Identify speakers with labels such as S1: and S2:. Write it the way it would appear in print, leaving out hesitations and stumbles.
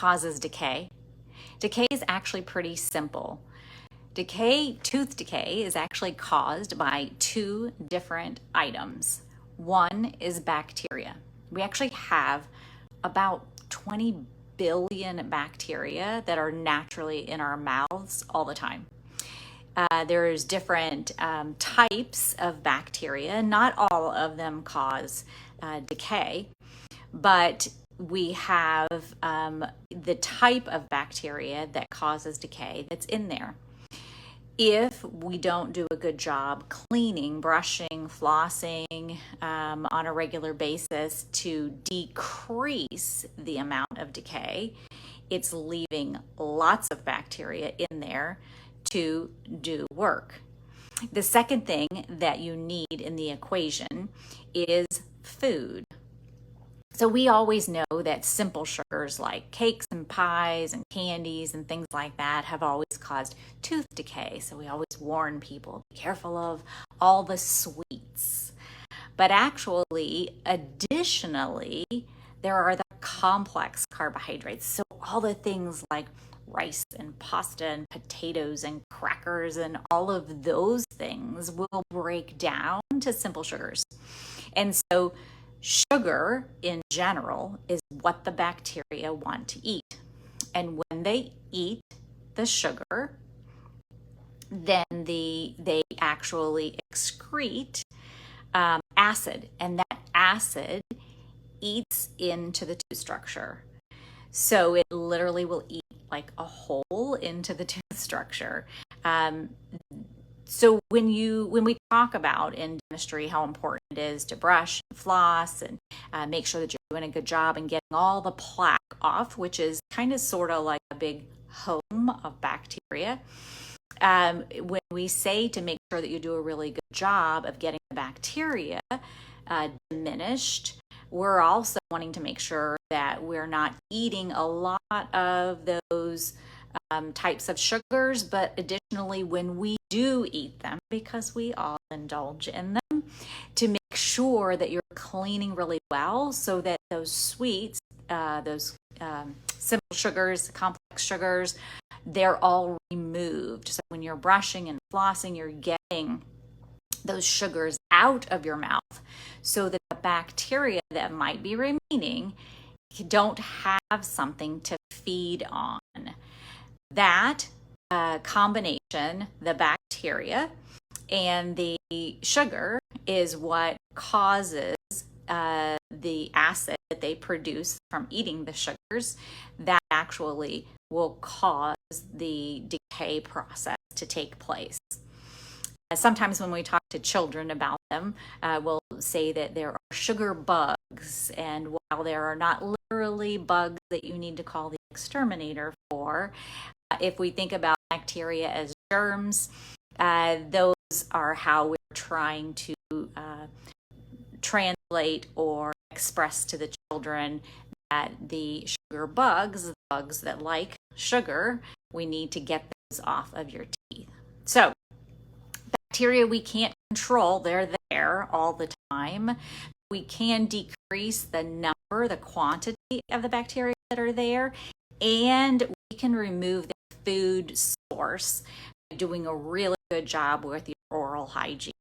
S1: causes decay? Decay is actually pretty simple. Tooth decay is actually caused by two different items. One is bacteria. We actually have about 20 billion bacteria that are naturally in our mouths all the time. There's different types of bacteria. Not all of them cause decay, but we have the type of bacteria that causes decay that's in there. If we don't do a good job cleaning, brushing, flossing on a regular basis to decrease the amount of decay, it's leaving lots of bacteria in there to do work. The second thing that you need in the equation is food. So we always know that simple sugars like cakes and pies and candies and things like that have always caused tooth decay. So we always warn people, be careful of all the sweets. But actually, additionally, there are the complex carbohydrates. So all the things like rice and pasta and potatoes and crackers and all of those things will break down to simple sugars. And so sugar in general is what the bacteria want to eat. And when they eat the sugar, then they actually excrete acid, and that acid eats into the tooth structure. So it literally will eat like a hole into the tooth structure. So when we talk about in dentistry how important it is to brush and floss and make sure that you're doing a good job and getting all the plaque off, which is kind of sort of like a big home of bacteria, when we say to make sure that you do a really good job of getting the bacteria diminished, we're also wanting to make sure that we're not eating a lot of those types of sugars, but additionally, when we do eat them, because we all indulge in them, to make sure that you're cleaning really well so that those sweets, those simple sugars, complex sugars, they're all removed. So when you're brushing and flossing, you're getting those sugars out of your mouth so that the bacteria that might be remaining don't have something to feed on. That combination, the bacteria and the sugar, is what causes the acid that they produce from eating the sugars that actually will cause the decay process to take place. Sometimes when we talk to children about them, we'll say that there are sugar bugs, and while there are not literally bugs that you need to call the exterminator for, if we think about bacteria as germs, those are how we're trying to translate or express to the children that the sugar bugs, the bugs that like sugar, we need to get those off of your teeth. So bacteria we can't control, they're there all the time. We can decrease the number, the quantity of the bacteria that are there, and we can remove the food source by doing a really good job with your oral hygiene.